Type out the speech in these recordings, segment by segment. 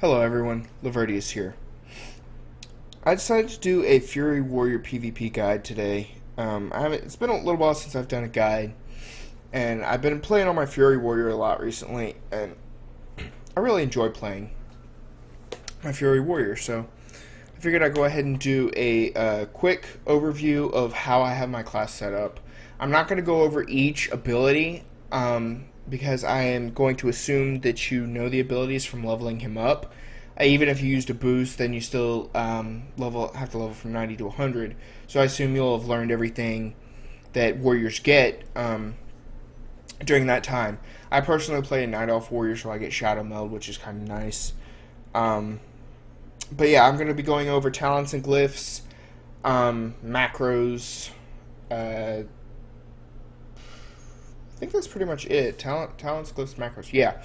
Hello everyone, Lavertius here. I decided to do a Fury Warrior PvP guide today. It's been a little while since I've done a guide, and I've been playing on my Fury Warrior a lot recently, and I really enjoy playing my Fury Warrior, so I figured I'd go ahead and do a quick overview of how I have my class set up. I'm not going to go over each ability, because I am going to assume that you know the abilities from leveling him up. Even if you used a boost, then you still have to level from 90 to 100. So I assume you'll have learned everything that warriors get during that time. I personally play a Night Elf warrior, so I get Shadow Meld, which is kind of nice. But yeah, I'm going to be going over talents and glyphs, macros. I think that's pretty much it. Talents, glyphs, macros. Yeah.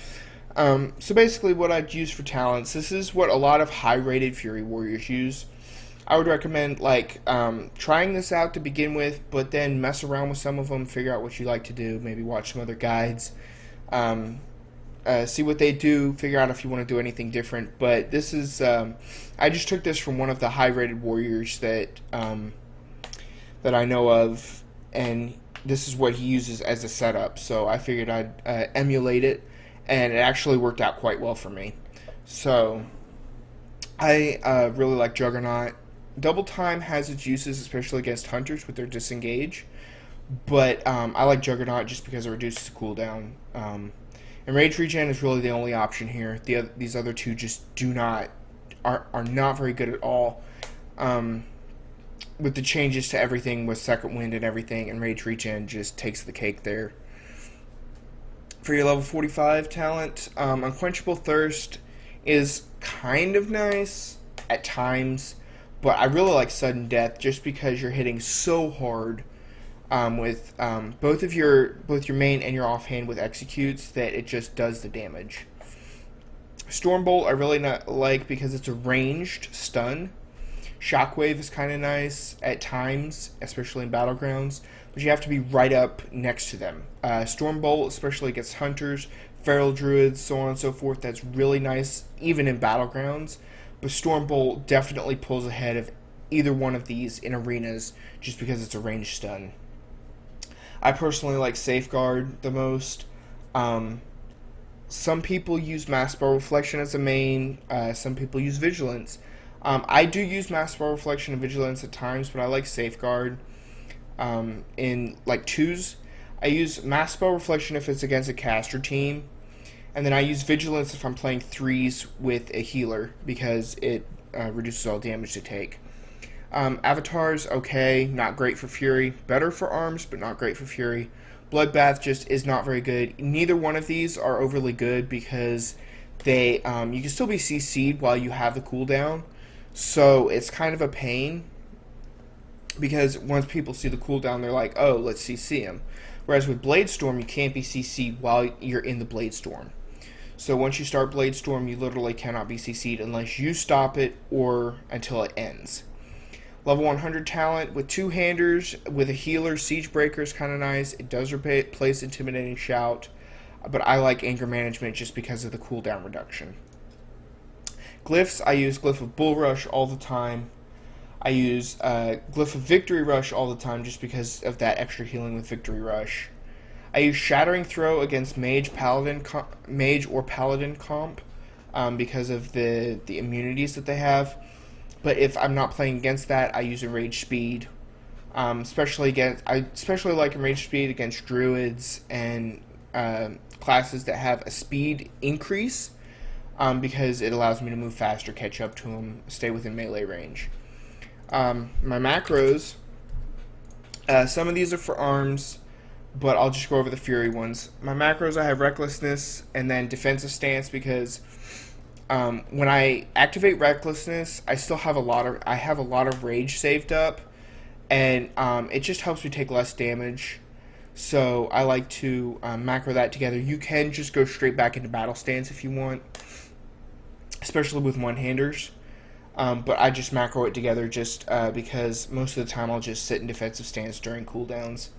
So basically what I'd use for talents, this is what a lot of high-rated Fury Warriors use. I would recommend, trying this out to begin with, but then mess around with some of them, figure out what you like to do, maybe watch some other guides, see what they do, figure out if you want to do anything different. But this is, I just took this from one of the high-rated warriors that I know of, and this is what he uses as a setup, so I figured I'd emulate it. And it actually worked out quite well for me. So, I really like Juggernaut. Double Time has its uses, especially against Hunters with their disengage. But I like Juggernaut just because it reduces the cooldown. And Rage Regen is really the only option here. These other two just are not very good at all. With the changes to everything with Second Wind and everything, and Rage Regen just takes the cake there. For your level 45 talent, Unquenchable Thirst is kind of nice at times, but I really like Sudden Death just because you're hitting so hard with both your main and your offhand with executes that it just does the damage. Stormbolt I really not like because it's a ranged stun. Shockwave is kind of nice at times, especially in Battlegrounds, but you have to be right up next to them. Stormbolt, especially against Hunters, Feral Druids, so on and so forth, that's really nice, even in Battlegrounds. But Stormbolt definitely pulls ahead of either one of these in arenas, just because it's a ranged stun. I personally like Safeguard the most. Some people use Mass Spell Reflection as a main, some people use Vigilance. I do use Mass Spell Reflection and Vigilance at times, but I like Safeguard. In twos, I use Mass Spell Reflection if it's against a caster team, and then I use Vigilance if I'm playing threes with a healer because it reduces all damage to take. Avatar's okay, not great for Fury, better for arms, but not great for Fury. Bloodbath just is not very good. Neither one of these are overly good because they you can still be CC'd while you have the cooldown, so it's kind of a pain. Because once people see the cooldown, they're like, oh, let's CC him. Whereas with Bladestorm, you can't be CC'd while you're in the Bladestorm. So once you start Bladestorm, you literally cannot be CC'd unless you stop it or until it ends. Level 100 talent with two-handers, with a healer, Siegebreaker is kind of nice. It does replace Intimidating Shout, but I like Anger Management just because of the cooldown reduction. Glyphs, I use Glyph of Bull Rush all the time. I use Glyph of Victory Rush all the time just because of that extra healing with Victory Rush. I use Shattering Throw against Mage or Paladin comp because of the immunities that they have. But if I'm not playing against that, I use Enraged Speed. I especially like Enraged Speed against Druids and classes that have a speed increase because it allows me to move faster, catch up to them, stay within melee range. My macros, some of these are for arms, but I'll just go over the Fury ones. My macros, I have Recklessness and then Defensive Stance because when I activate Recklessness, I have a lot of Rage saved up, and it just helps me take less damage. So I like to macro that together. You can just go straight back into Battle Stance if you want, especially with one-handers. But I just macro it together just because most of the time I'll just sit in defensive stance during cooldowns.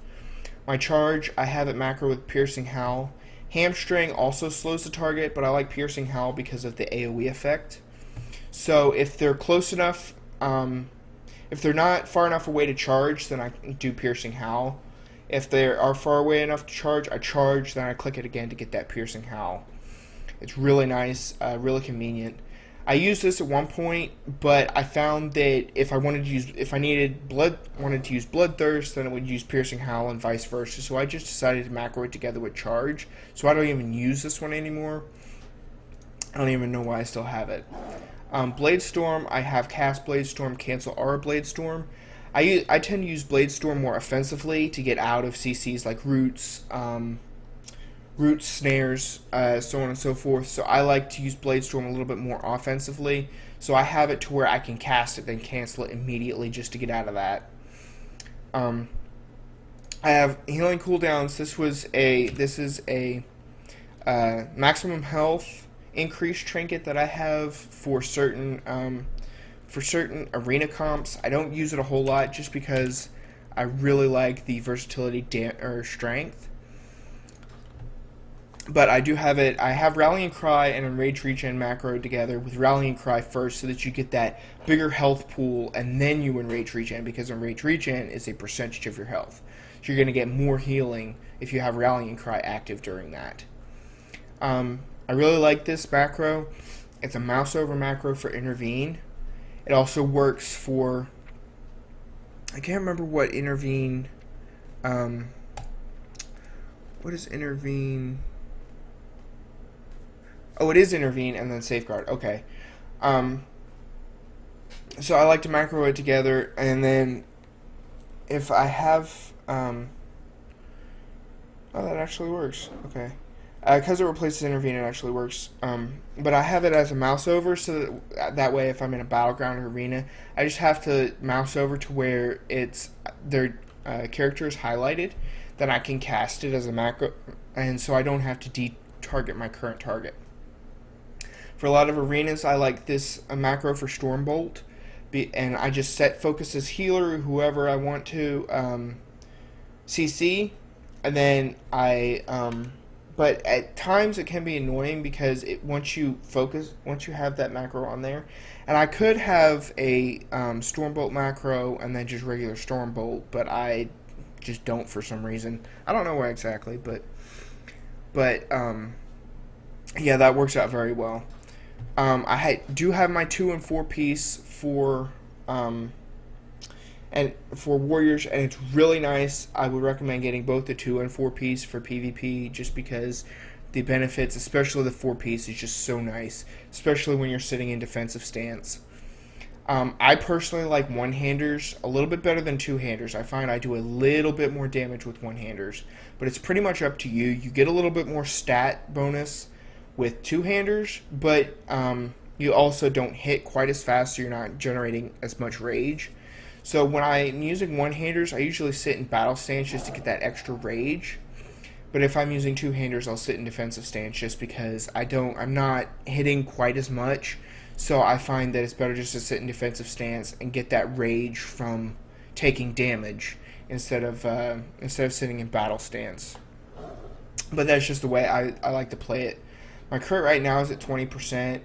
My charge, I have it macro with Piercing Howl. Hamstring also slows the target, but I like Piercing Howl because of the AoE effect. So if they're close enough, if they're not far enough away to charge, then I do Piercing Howl. If they are far away enough to charge, I charge, then I click it again to get that Piercing Howl. It's really nice, really convenient. I used this at one point, but I found that if I wanted to use, if I wanted to use Bloodthirst, then it would use Piercing Howl and vice versa. So I just decided to macro it together with Charge. So I don't even use this one anymore. I don't even know why I still have it. Blade Storm, I have cast Blade Storm, cancel Aura Blade Storm. I tend to use Blade Storm more offensively to get out of CCs like roots, snares, so on and so forth. So I like to use Blade Storm a little bit more offensively. So I have it to where I can cast it, then cancel it immediately just to get out of that. I have healing cooldowns. This is a maximum health increase trinket that I have for certain arena comps. I don't use it a whole lot just because I really like the versatility or strength. But I do have it. I have Rallying Cry and Enrage Regen macro together with Rallying Cry first so that you get that bigger health pool and then you Enrage Regen, because Enrage Regen is a percentage of your health. So you're going to get more healing if you have Rallying Cry active during that. I really like this macro. It's a mouse over macro for Intervene. It also works for, I can't remember what Intervene, what is Intervene? Oh, it is Intervene and then Safeguard. Okay. So I like to macro it together, and then if I have, oh, that actually works. Okay. Because it replaces Intervene, it actually works. But I have it as a mouse over, so that way if I'm in a battleground arena, I just have to mouse over to where it's their character is highlighted. Then I can cast it as a macro, and so I don't have to de-target my current target. For a lot of arenas, I like this macro for Stormbolt, and I just set focus as healer, whoever I want to CC, and then but at times it can be annoying because once you have that macro on there, and I could have a Stormbolt macro and then just regular Stormbolt, but I just don't for some reason. I don't know why exactly, but yeah, that works out very well. I do have my 2 and 4 piece for warriors, and it's really nice. I would recommend getting both the 2 and 4 piece for PvP just because the benefits, especially the 4 piece, is just so nice, especially when you're sitting in defensive stance. I personally like one-handers a little bit better than two-handers. I find I do a little bit more damage with one-handers, but it's pretty much up to you. You get a little bit more stat bonus with two-handers, but you also don't hit quite as fast, so you're not generating as much rage. So when I'm using one-handers, I usually sit in battle stance just to get that extra rage. But if I'm using two-handers, I'll sit in defensive stance just because I'm not hitting quite as much. So I find that it's better just to sit in defensive stance and get that rage from taking damage instead of sitting in battle stance. But that's just the way I like to play it. My crit right now is at 20%.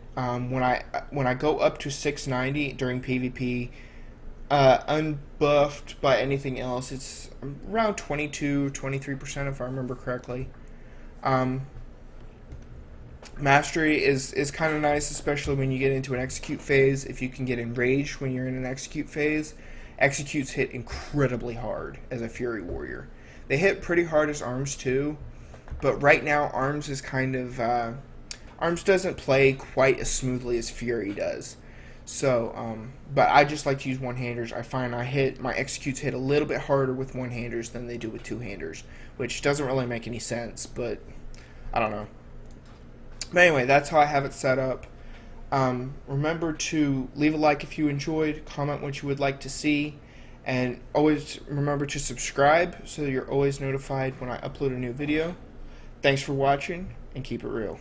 When I go up to 690 during PvP, unbuffed by anything else, it's around 22-23% if I remember correctly. Mastery is kind of nice, especially when you get into an execute phase. If you can get enraged when you're in an execute phase, executes hit incredibly hard as a Fury Warrior. They hit pretty hard as arms too, but right now arms is kind of arms doesn't play quite as smoothly as Fury does. So, but I just like to use one-handers. I find my executes hit a little bit harder with one-handers than they do with two-handers, which doesn't really make any sense, but I don't know. But anyway, that's how I have it set up. Remember to leave a like if you enjoyed, comment what you would like to see, and always remember to subscribe so you're always notified when I upload a new video. Thanks for watching, and keep it real.